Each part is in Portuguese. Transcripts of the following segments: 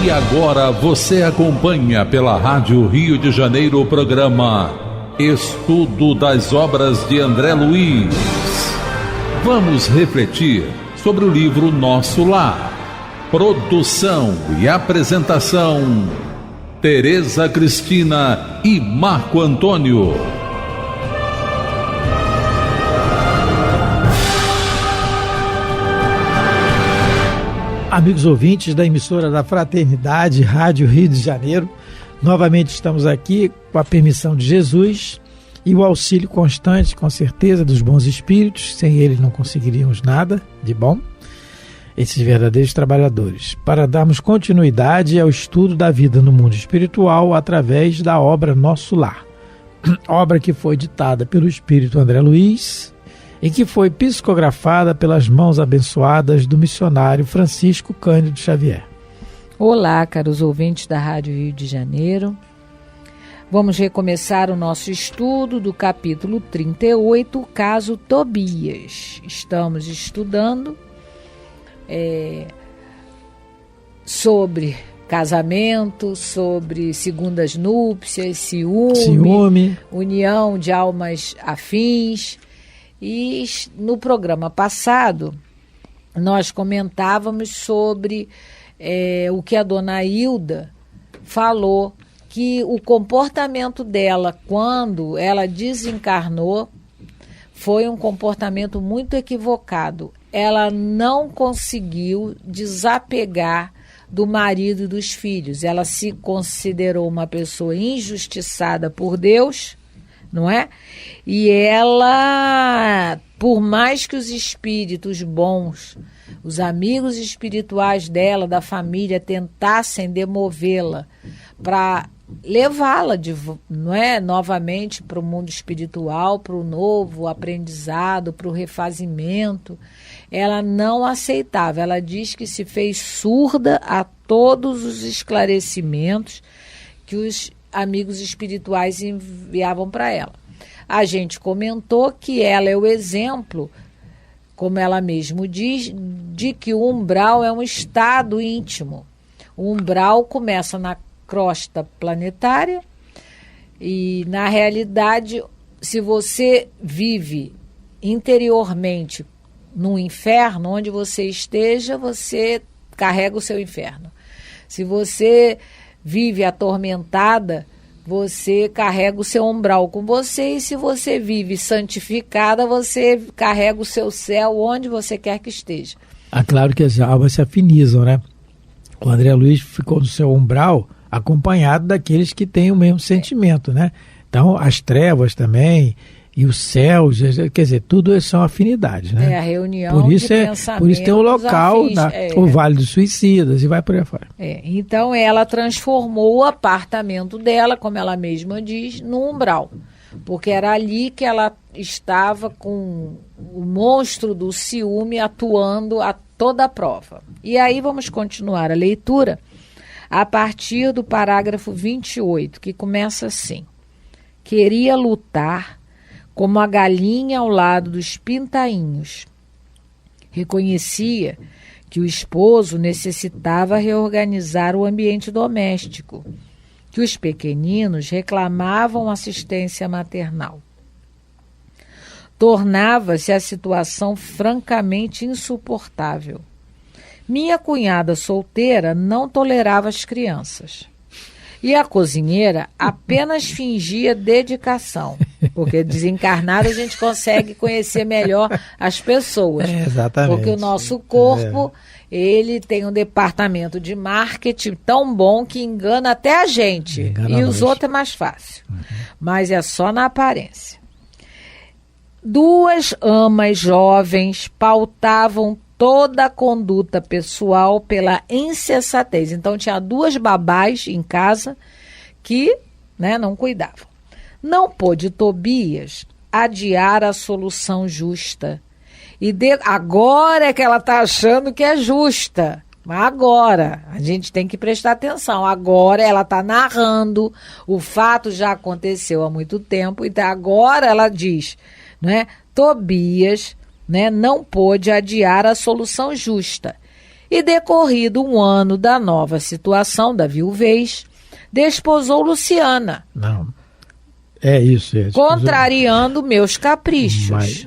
E agora você acompanha pela Rádio Rio de Janeiro o programa Estudo das Obras de André Luiz. Vamos refletir sobre o livro Nosso Lar. Produção e apresentação, Tereza Cristina e Marco Antônio. Amigos ouvintes da emissora da Fraternidade, Rádio Rio de Janeiro, novamente estamos aqui com a permissão de Jesus e o auxílio constante, com certeza, dos bons espíritos. Sem eles não conseguiríamos nada de bom, esses verdadeiros trabalhadores, para darmos continuidade ao estudo da vida no mundo espiritual através da obra Nosso Lar, obra que foi ditada pelo Espírito André Luiz e que foi psicografada pelas mãos abençoadas do missionário Francisco Cândido Xavier. Olá, caros ouvintes da Rádio Rio de Janeiro. Vamos recomeçar o nosso estudo do capítulo 38, o caso Tobias. Estamos estudando sobre casamento, sobre segundas núpcias, ciúme, união de almas afins. E no programa passado, nós comentávamos sobre o que a dona Hilda falou, que o comportamento dela, quando ela desencarnou, foi um comportamento muito equivocado. Ela não conseguiu desapegar do marido e dos filhos. Ela se considerou uma pessoa injustiçada por Deus, não é? E ela, por mais que os espíritos bons, os amigos espirituais dela, da família, tentassem demovê-la para levá-la novamente para o mundo espiritual, para o novo aprendizado, para o refazimento, ela não aceitava. Ela diz que se fez surda a todos os esclarecimentos que os amigos espirituais enviavam para ela. A gente comentou que ela é o exemplo, como ela mesmo diz, de que o umbral é um estado íntimo. O umbral começa na crosta planetária e, na realidade, se você vive interiormente no inferno, onde você esteja, você carrega o seu inferno. Se você vive atormentada, você carrega o seu umbral com você, e se você vive santificada, você carrega o seu céu onde você quer que esteja. Claro que as almas se afinizam, né? O André Luiz ficou no seu umbral acompanhado daqueles que têm o mesmo sentimento, né? Então, as trevas também e os céus, quer dizer, tudo são afinidades, né? É a reunião por isso de pensamentos. Por isso tem o local, o Vale dos Suicidas, e vai por aí fora. Então, ela transformou o apartamento dela, como ela mesma diz, no umbral. Porque era ali que ela estava com o monstro do ciúme atuando a toda a prova. E aí vamos continuar a leitura a partir do parágrafo 28, que começa assim: queria lutar como a galinha ao lado dos pintainhos. Reconhecia que o esposo necessitava reorganizar o ambiente doméstico, que os pequeninos reclamavam assistência maternal. Tornava-se a situação francamente insuportável. Minha cunhada solteira não tolerava as crianças. E a cozinheira apenas fingia dedicação, porque desencarnada a gente consegue conhecer melhor as pessoas. Exatamente. Porque o nosso corpo, ele tem um departamento de marketing tão bom que engana até a gente. E os outros é mais fácil. Mas é só na aparência. Duas amas jovens pautavam toda a conduta pessoal pela insensatez. Então tinha duas babás em casa que não cuidavam. Não pôde Tobias adiar a solução justa. Agora é que ela está achando que é justa. Mas agora, a gente tem que prestar atenção. Agora ela está narrando, o fato já aconteceu há muito tempo, então agora ela diz, Tobias não pôde adiar a solução justa. E decorrido um ano da nova situação da viuvez, desposou Luciana. Não. É isso. Contrariando meus caprichos.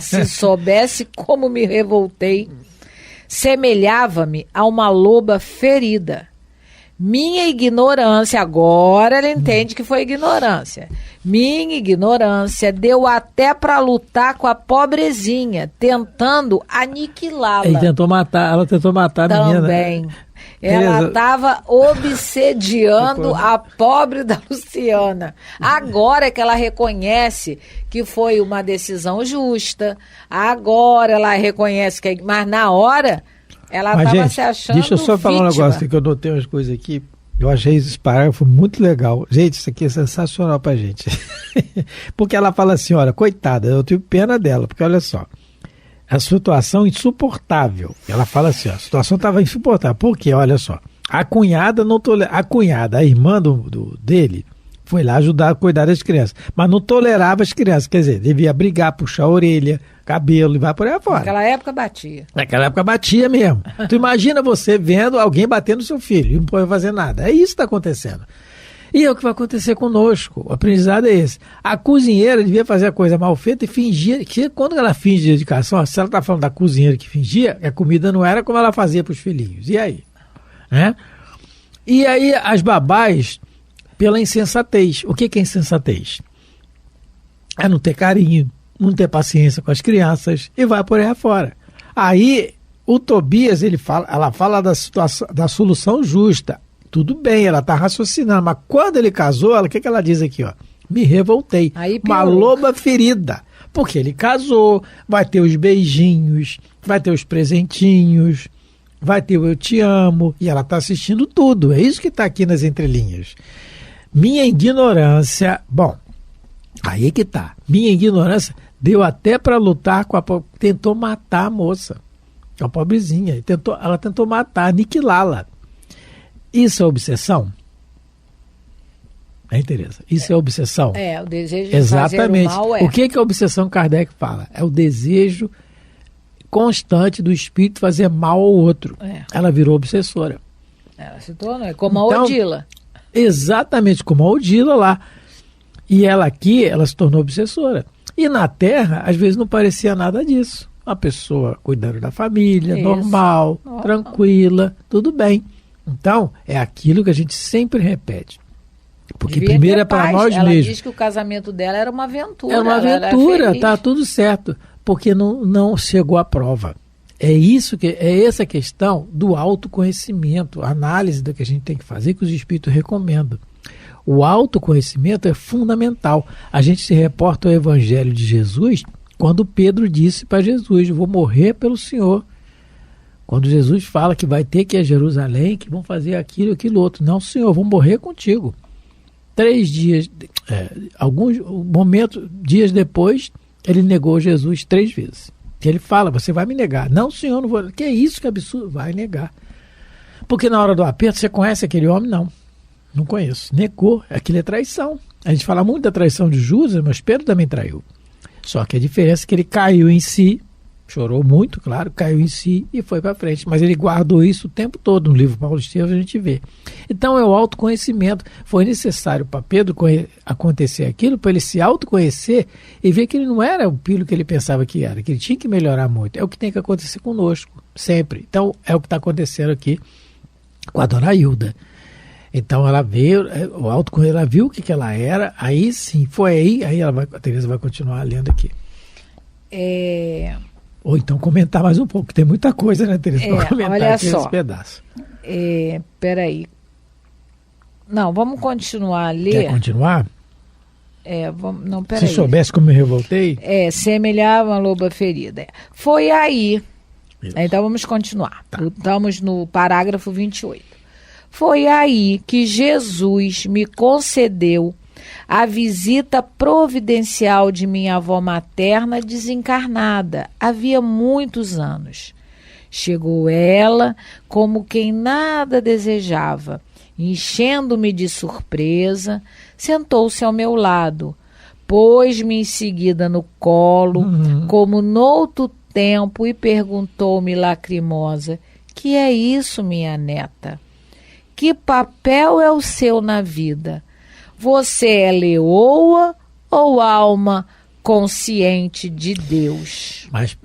Se soubesse como me revoltei, semelhava-me a uma loba ferida. Minha ignorância, agora ela entende que foi ignorância. Minha ignorância deu até para lutar com a pobrezinha, tentando aniquilá-la. Ela tentou matar a menina. Também. Ela estava obsediando a pobre da Luciana. Agora que ela reconhece que foi uma decisão justa, agora ela reconhece que... Mas na hora, ela estava se achando deixa eu só falar um negócio aqui, que eu notei umas coisas aqui. Eu achei esse parágrafo muito legal. Gente, isso aqui é sensacional pra gente. Porque ela fala assim, olha, coitada, eu tenho pena dela, porque olha só, a situação insuportável. Ela fala assim, ó, a situação estava insuportável. Por quê? Olha só, a cunhada, a irmã dele, foi lá ajudar a cuidar das crianças, mas não tolerava as crianças, quer dizer, devia brigar, puxar a orelha, cabelo e vai por aí fora. Naquela época batia. Naquela época batia mesmo. Tu imagina você vendo alguém batendo no seu filho e não pode fazer nada. É isso que está acontecendo. E é o que vai acontecer conosco. O aprendizado é esse. A cozinheira devia fazer a coisa mal feita e fingir, que quando ela finge dedicação, se ela está falando da cozinheira que fingia, a comida não era como ela fazia para os filhinhos. E aí? E aí as babás, pela insensatez. O que é insensatez? É não ter carinho, não ter paciência com as crianças e vai por aí afora. Aí o Tobias, ela fala da situação, da solução justa. Tudo bem, ela está raciocinando, mas quando ele casou, o que ela diz aqui? Ó? Me revoltei. Uma loba ferida. Porque ele casou, vai ter os beijinhos, vai ter os presentinhos, vai ter o eu te amo, e ela está assistindo tudo. É isso que está aqui nas entrelinhas. Minha ignorância, bom, aí que tá. Minha ignorância deu até para lutar com tentou matar a moça, a pobrezinha. Ela tentou matar, aniquilá-la. Isso é obsessão? Tereza? Isso é obsessão? O desejo de fazer o mal é. O que a obsessão Kardec fala? É o desejo constante do espírito fazer mal ao outro. Ela virou obsessora. Ela se tornou, como a Odila. Exatamente, como a Odila lá. E ela aqui, ela se tornou obsessora. E na Terra, às vezes não parecia nada disso. Uma pessoa cuidando da família, normal, tranquila, tudo bem. Então, é aquilo que a gente sempre repete. Porque primeiro é para nós mesmos. Ela diz que o casamento dela era uma aventura. Era uma aventura, tá tudo certo. Porque não chegou à prova. É essa questão do autoconhecimento, a análise do que a gente tem que fazer, que os espíritos recomendam. O autoconhecimento é fundamental. A gente se reporta ao Evangelho de Jesus quando Pedro disse para Jesus, vou morrer pelo Senhor. Quando Jesus fala que vai ter que ir a Jerusalém, que vão fazer aquilo, aquilo outro. Não, Senhor, vou morrer contigo. 3 dias, dias depois, ele negou Jesus 3 vezes. Que ele fala, você vai me negar. Não, Senhor, não vou. Que é isso, que absurdo? Vai negar. Porque na hora do aperto, você conhece aquele homem? Não conheço. Negou. Aquilo é traição. A gente fala muito da traição de Judas, mas Pedro também traiu. Só que a diferença é que ele caiu em si, chorou muito, claro, caiu em si e foi para frente. Mas ele guardou isso o tempo todo. No livro Paulo Estevam a gente vê. Então é o autoconhecimento. Foi necessário para Pedro acontecer aquilo, para ele se autoconhecer e ver que ele não era o filho que ele pensava que era, que ele tinha que melhorar muito. É o que tem que acontecer conosco, sempre. Então é o que está acontecendo aqui com a dona Hilda. Então ela veio, ela viu o que ela era, aí sim, foi aí a Tereza vai continuar lendo aqui. Ou então comentar mais um pouco, tem muita coisa, né, Tereza, para comentar olha aqui só, nesse pedaço. Peraí. Não, vamos continuar a ler. Quer continuar? Não, peraí. Se soubesse como eu revoltei? Semelhava uma loba ferida. Foi aí. Então vamos continuar. Tá. Estamos no parágrafo 28. Foi aí que Jesus me concedeu a visita providencial de minha avó materna desencarnada, havia muitos anos. Chegou ela como quem nada desejava, enchendo-me de surpresa, sentou-se ao meu lado, pôs-me em seguida no colo, como tempo e perguntou-me lacrimosa: que é isso, minha neta? Que papel é o seu na vida? Você é leoa ou alma consciente de Deus? Mas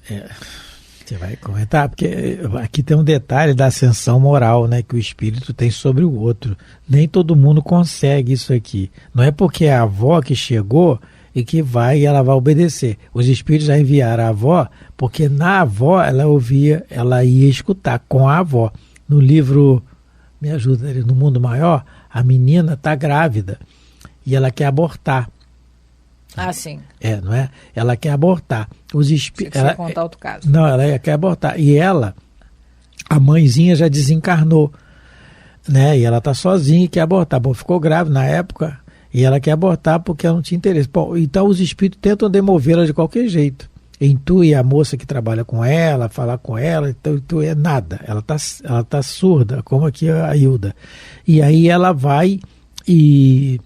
você vai comentar, porque aqui tem um detalhe da ascensão moral, né, que o espírito tem sobre o outro. Nem todo mundo consegue isso aqui. Não é porque é a avó que chegou e que vai e ela vai obedecer. Os espíritos já enviaram a avó, porque na avó ela ia escutar com a avó. No livro, me ajuda, no Mundo Maior, a menina está grávida e ela quer abortar. Ah, sim. Não é? Ela quer abortar. Os espíritos. Você contar outro caso. Não, ela quer abortar. E a mãezinha já desencarnou, né? E ela está sozinha e quer abortar. Bom, ficou grávida na época e ela quer abortar porque ela não tinha interesse. Bom, então os espíritos tentam demovê-la de qualquer jeito. Intui a moça que trabalha com ela, falar com ela, então intui nada. Ela tá surda, como aqui a Hilda. E aí ela vai e...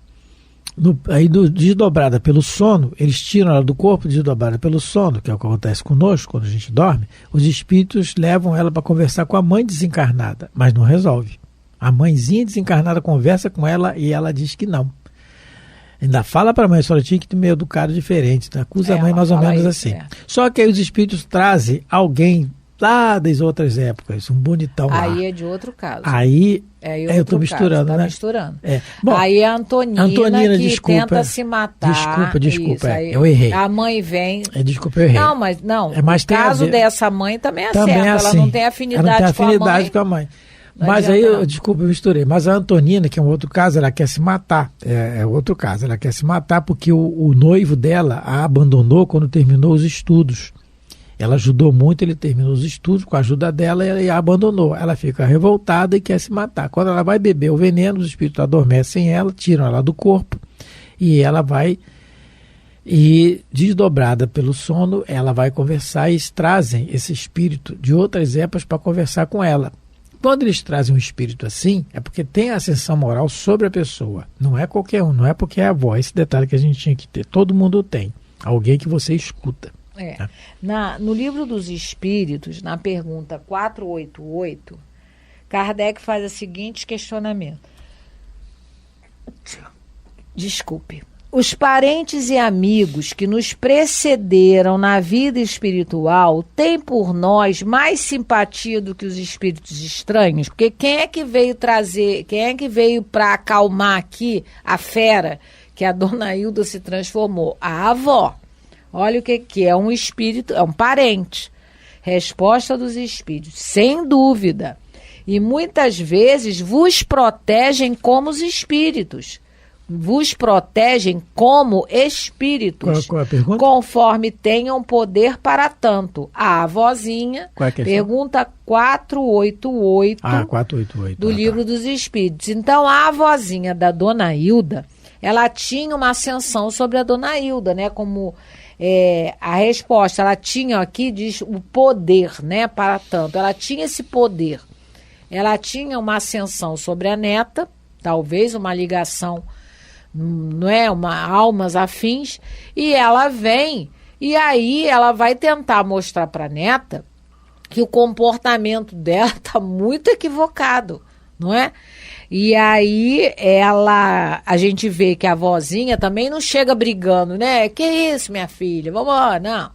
desdobrada pelo sono, eles tiram ela do corpo, desdobrada pelo sono, que é o que acontece conosco quando a gente dorme. Os espíritos levam ela para conversar com a mãe desencarnada, mas não resolve. A mãezinha desencarnada conversa com ela e ela diz que não. Ainda fala para a mãe: a senhora tinha que ter meio educado diferente, né? Acusa a mãe mais ou menos isso, assim. Só que aí os espíritos trazem alguém lá das outras épocas, um bonitão lá. Aí é de outro caso. Aí eu estou misturando, né? Misturando. Bom, aí é a Antonina que desculpa, tenta se matar. Desculpa, eu errei. A mãe vem... Desculpa, eu errei. Não, mas o caso dessa mãe também é também certo. É assim. Ela não tem afinidade com a mãe. Mas aí, desculpa, eu misturei. Mas a Antonina, que é um outro caso, ela quer se matar. É outro caso. Ela quer se matar porque o noivo dela a abandonou quando terminou os estudos. Ela ajudou muito, ele terminou os estudos com a ajuda dela e a abandonou. Ela fica revoltada e quer se matar. Quando ela vai beber o veneno, os espíritos adormecem ela, tiram ela do corpo e ela vai, e desdobrada pelo sono, ela vai conversar e eles trazem esse espírito de outras épocas para conversar com ela. Quando eles trazem um espírito assim, é porque tem a ascensão moral sobre a pessoa. Não é qualquer um, não é porque é a avó. Esse detalhe que a gente tinha que ter. Todo mundo tem. Alguém que você escuta. No Livro dos Espíritos, na pergunta 488, Kardec faz o seguinte questionamento. Desculpe. Os parentes e amigos que nos precederam na vida espiritual têm por nós mais simpatia do que os espíritos estranhos? Porque quem é que veio para acalmar aqui a fera que a dona Hilda se transformou? A avó. Olha o que é um espírito, é um parente. Resposta dos espíritos, sem dúvida. E muitas vezes vos protegem como os espíritos. Vos protegem como espíritos. Qual é a pergunta? Conforme tenham poder para tanto. A avózinha, pergunta 488, 488 do Livro dos Espíritos. Então, a avózinha da dona Hilda, ela tinha uma ascensão sobre a dona Hilda, né? Como... a resposta, ela tinha aqui, diz o poder, né, para tanto, ela tinha esse poder, ela tinha uma ascensão sobre a neta, talvez uma ligação, não é, almas afins, e ela vem, e aí ela vai tentar mostrar para a neta que o comportamento dela está muito equivocado, não é? E aí a gente vê que a vozinha também não chega brigando, né? Que isso, minha filha? Vamos lá, não.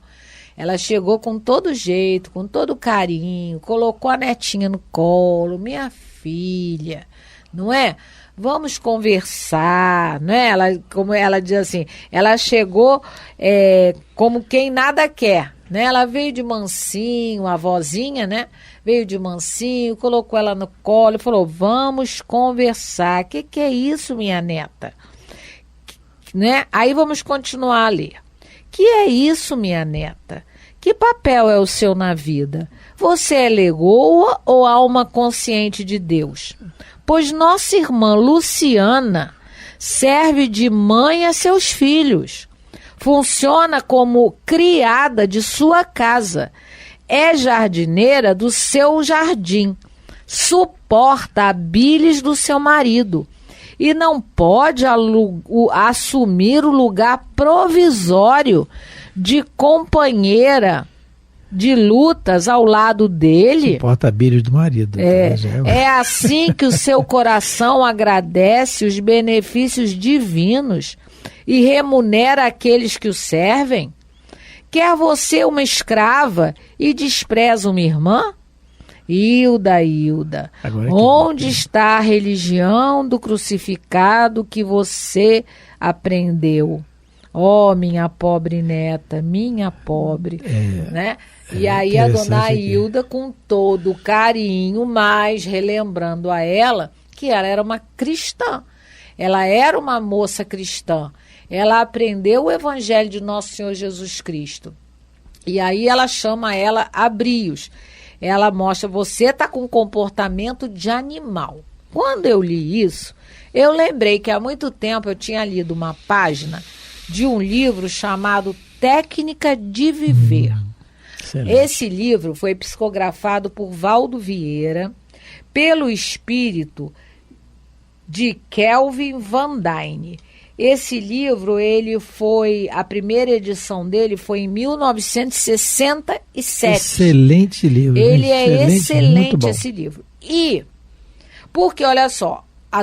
Ela chegou com todo jeito, com todo carinho, colocou a netinha no colo, minha filha, não é? Vamos conversar, não é? Como ela diz assim, ela chegou como quem nada quer, né? Ela veio de mansinho, a vozinha, né? Veio de mansinho, colocou ela no colo e falou: vamos conversar. Que é isso, minha neta? Né? Aí vamos continuar a ler. Que é isso, minha neta? Que papel é o seu na vida? Você é legoa ou alma consciente de Deus? Pois nossa irmã Luciana serve de mãe a seus filhos. Funciona como criada de sua casa. É jardineira do seu jardim, suporta a bilis do seu marido e não pode assumir o lugar provisório de companheira de lutas ao lado dele. Porta-bilhos do marido. É assim que o seu coração agradece os benefícios divinos e remunera aqueles que o servem? Quer você uma escrava e despreza uma irmã? Hilda, onde está a religião do crucificado que você aprendeu? Oh, minha pobre neta, minha pobre, né? E aí a dona Hilda, com todo carinho, mas relembrando a ela que ela era uma cristã, ela era uma moça cristã, ela aprendeu o evangelho de Nosso Senhor Jesus Cristo. E aí ela chama ela a brios. Ela mostra, você está com um comportamento de animal. Quando eu li isso, eu lembrei que há muito tempo eu tinha lido uma página de um livro chamado Técnica de Viver. Esse livro foi psicografado por Valdo Vieira, pelo espírito de Kelvin Van Dyne. Esse livro, a primeira edição dele foi em 1967. Excelente livro. Ele é excelente, esse livro. E, porque olha só, a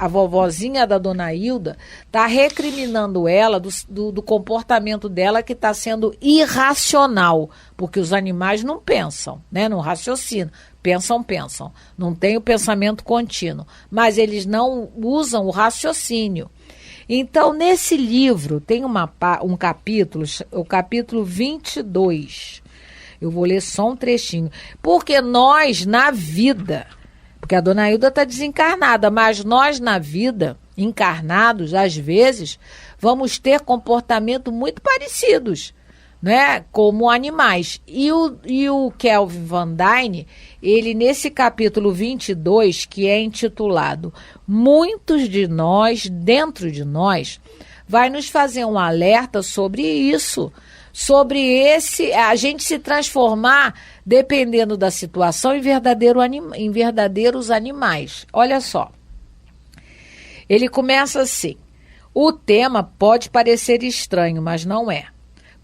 vovozinha da dona Hilda está recriminando ela do comportamento dela, que está sendo irracional, porque os animais não pensam, né? Não raciocinam. Pensam. Não tem o pensamento contínuo, mas eles não usam o raciocínio. Então, nesse livro, tem um capítulo, o capítulo 22. Eu vou ler só um trechinho. Porque nós, na vida, porque a dona Hilda está desencarnada, mas nós, na vida, encarnados, às vezes, vamos ter comportamento muito parecidos, né, como animais. E o Kelvin Van Dyne, ele nesse capítulo 22, que é intitulado Muitos de Nós, Dentro de Nós, vai nos fazer um alerta sobre isso, sobre a gente se transformar, dependendo da situação, em verdadeiros animais. Olha só, ele começa assim: o tema pode parecer estranho, mas não é.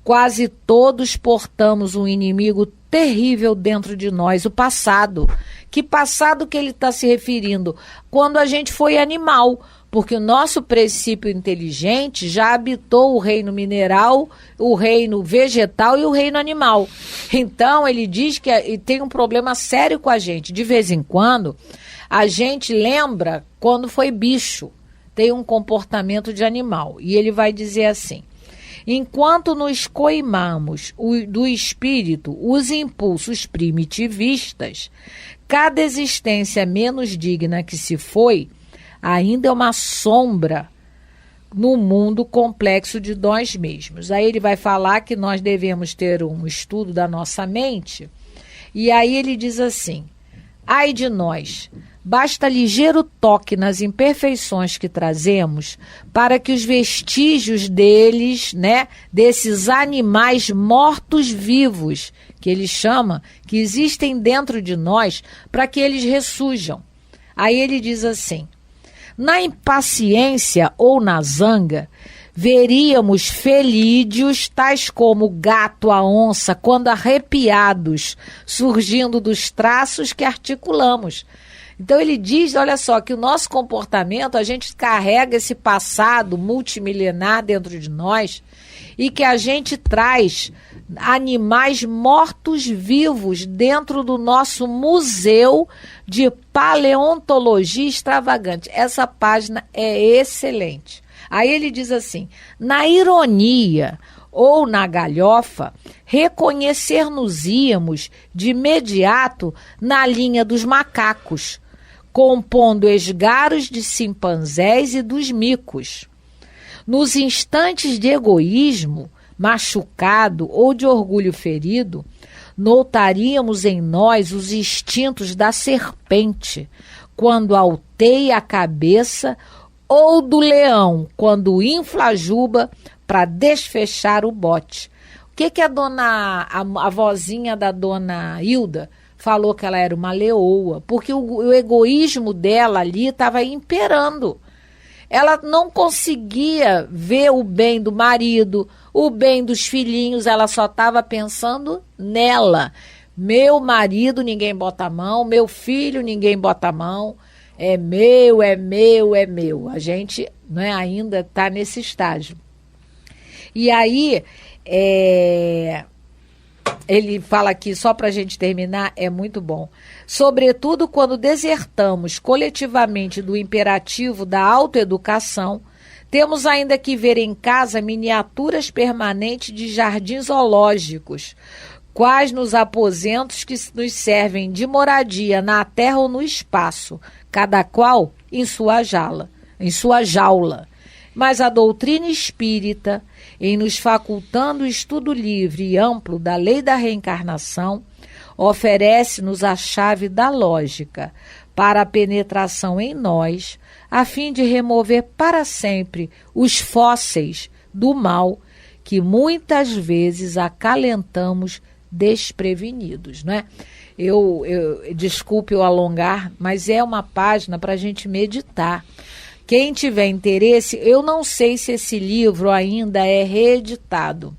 Quase todos portamos um inimigo terrível dentro de nós, o passado. Que passado que ele está se referindo? Quando a gente foi animal, porque o nosso princípio inteligente já habitou o reino mineral, o reino vegetal e o reino animal. Então, ele diz que tem um problema sério com a gente. De vez em quando, a gente lembra quando foi bicho, tem um comportamento de animal. E ele vai dizer assim: enquanto nos coimamos do espírito os impulsos primitivistas, cada existência menos digna que se foi, ainda é uma sombra no mundo complexo de nós mesmos. Aí ele vai falar que nós devemos ter um estudo da nossa mente, e aí ele diz assim: ai de nós, basta ligeiro toque nas imperfeições que trazemos para que os vestígios deles, né, desses animais mortos-vivos, que ele chama, que existem dentro de nós, para que eles ressurjam. Aí ele diz assim: na impaciência ou na zanga, veríamos felídeos, tais como o gato, a onça, quando arrepiados, surgindo dos traços que articulamos. Então ele diz, olha só, que o nosso comportamento, a gente carrega esse passado multimilenar dentro de nós e que a gente traz animais mortos-vivos dentro do nosso museu de paleontologia extravagante. Essa página é excelente. Aí ele diz assim: na ironia ou na galhofa, reconhecer-nos-íamos de imediato na linha dos macacos, compondo esgaros de chimpanzés e dos micos. Nos instantes de egoísmo machucado ou de orgulho ferido, notaríamos em nós os instintos da serpente, quando alteia a cabeça, ou do leão, quando infla a juba para desfechar o bote. O que a vozinha da dona Hilda falou? Que ela era uma leoa, porque o egoísmo dela ali estava imperando. ela não conseguia ver o bem do marido, o bem dos filhinhos, ela só estava pensando nela. Meu marido, ninguém bota a mão, meu filho, ninguém bota a mão, é meu, é meu, é meu. A gente, né, ainda está nesse estágio. E aí, ele fala aqui, só para a gente terminar, é muito bom. Sobretudo quando desertamos coletivamente do imperativo da autoeducação, temos ainda que ver em casa miniaturas permanentes de jardins zoológicos, quais nos aposentos que nos servem de moradia na terra ou no espaço, cada qual em sua jaula. Mas a doutrina espírita, em nos facultando o estudo livre e amplo da lei da reencarnação, oferece-nos a chave da lógica para a penetração em nós, a fim de remover para sempre os fósseis do mal que muitas vezes acalentamos desprevenidos, né? Eu desculpe o alongar, mas é uma página para a gente meditar. Quem tiver interesse, eu não sei se esse livro ainda é reeditado.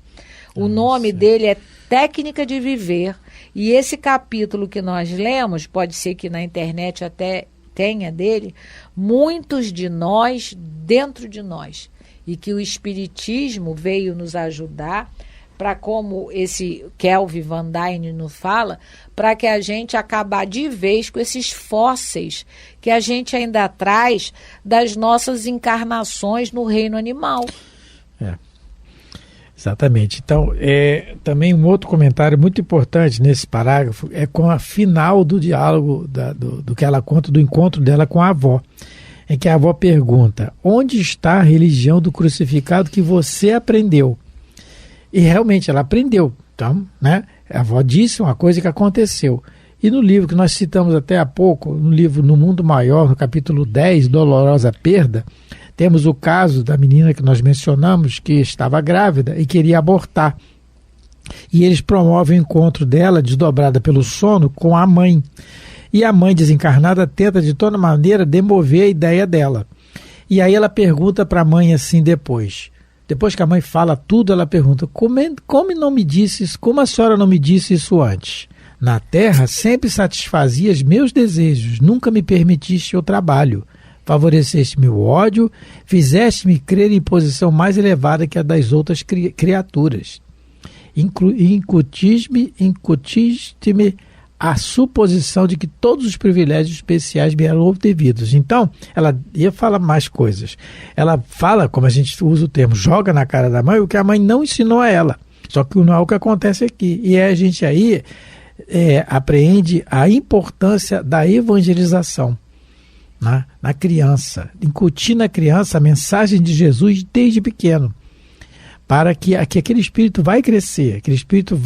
O nome dele é Técnica de Viver, e esse capítulo que nós lemos, pode ser que na internet até tenha dele, muitos de nós dentro de nós, e que o Espiritismo veio nos ajudar para, como esse Kelvin Van Dyne nos fala, para que a gente acabar de vez com esses fósseis que a gente ainda traz das nossas encarnações no reino animal. Exatamente. Então, também um outro comentário muito importante nesse parágrafo é com a final do diálogo, do que ela conta, do encontro dela com a avó, em que a avó pergunta: onde está a religião do crucificado que você aprendeu? E realmente ela aprendeu. Então, né, a avó disse uma coisa que aconteceu. E no livro que nós citamos até há pouco, no livro No Mundo Maior, no capítulo 10, Dolorosa Perda, temos o caso da menina que nós mencionamos, que estava grávida e queria abortar. E eles promovem o encontro dela, desdobrada pelo sono, com a mãe. E a mãe desencarnada tenta de toda maneira demover a ideia dela. E aí ela pergunta para a mãe assim depois que a mãe fala tudo, ela pergunta: como a senhora não me disse isso antes? Na terra sempre satisfazia os meus desejos, nunca me permitiste o trabalho. Favoreceste-me o ódio, fizeste-me crer em posição mais elevada que a das outras criaturas. Incutiste-me a suposição de que todos os privilégios especiais me eram devidos. Então, ela ia falar mais coisas. Ela fala, como a gente usa o termo, joga na cara da mãe o que a mãe não ensinou a ela. Só que não é o que acontece aqui. E a gente aí apreende a importância da evangelização na criança. Incutir na criança a mensagem de Jesus desde pequeno, para que aquele espírito vai crescer, aquele espírito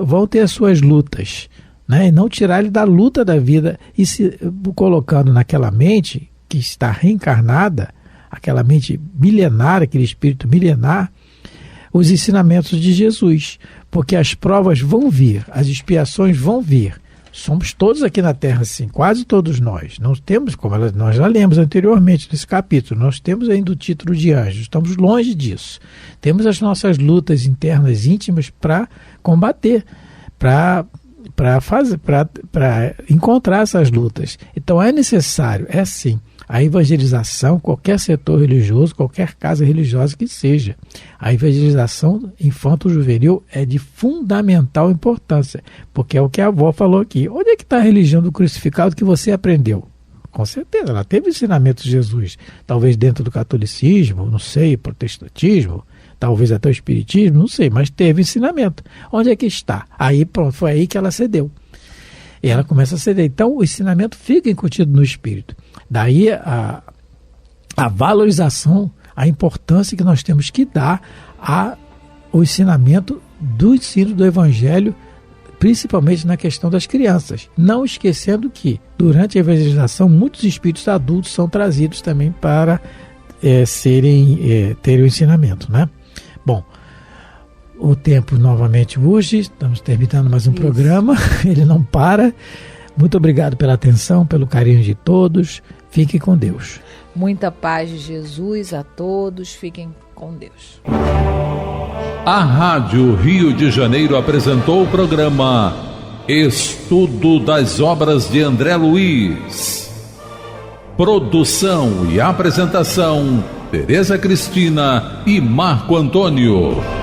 vão ter as suas lutas, né? E não tirar ele da luta da vida e se colocando naquela mente que está reencarnada, aquela mente milenar, aquele espírito milenar, os ensinamentos de Jesus, porque as provas vão vir, as expiações vão vir. Somos todos aqui na Terra, assim, quase todos nós. Não temos, como nós já lemos anteriormente nesse capítulo, nós temos ainda o título de anjos, estamos longe disso. Temos as nossas lutas internas íntimas para combater, para encontrar essas lutas. Então é necessário, é sim, a evangelização, qualquer setor religioso, qualquer casa religiosa que seja. A evangelização infanto-juvenil é de fundamental importância, porque é o que a avó falou aqui. Onde é que está a religião do crucificado que você aprendeu? Com certeza, ela teve ensinamento de Jesus, talvez dentro do catolicismo, não sei, protestantismo, talvez até o espiritismo, não sei, mas teve ensinamento. Onde é que está? Aí pronto, foi aí que ela cedeu. E ela começa a ceder. Então o ensinamento fica incutido no espírito. Daí a valorização, a importância que nós temos que dar ao ensinamento do ensino do Evangelho, principalmente na questão das crianças. Não esquecendo que, durante a evangelização, muitos espíritos adultos são trazidos também para terem o ensinamento, né? Bom, o tempo novamente hoje, estamos terminando mais um programa, ele não para. Muito obrigado pela atenção, pelo carinho de todos. Fiquem com Deus. Muita paz de Jesus a todos. Fiquem com Deus. A Rádio Rio de Janeiro apresentou o programa Estudo das Obras de André Luiz. Produção e apresentação: Tereza Cristina e Marco Antônio.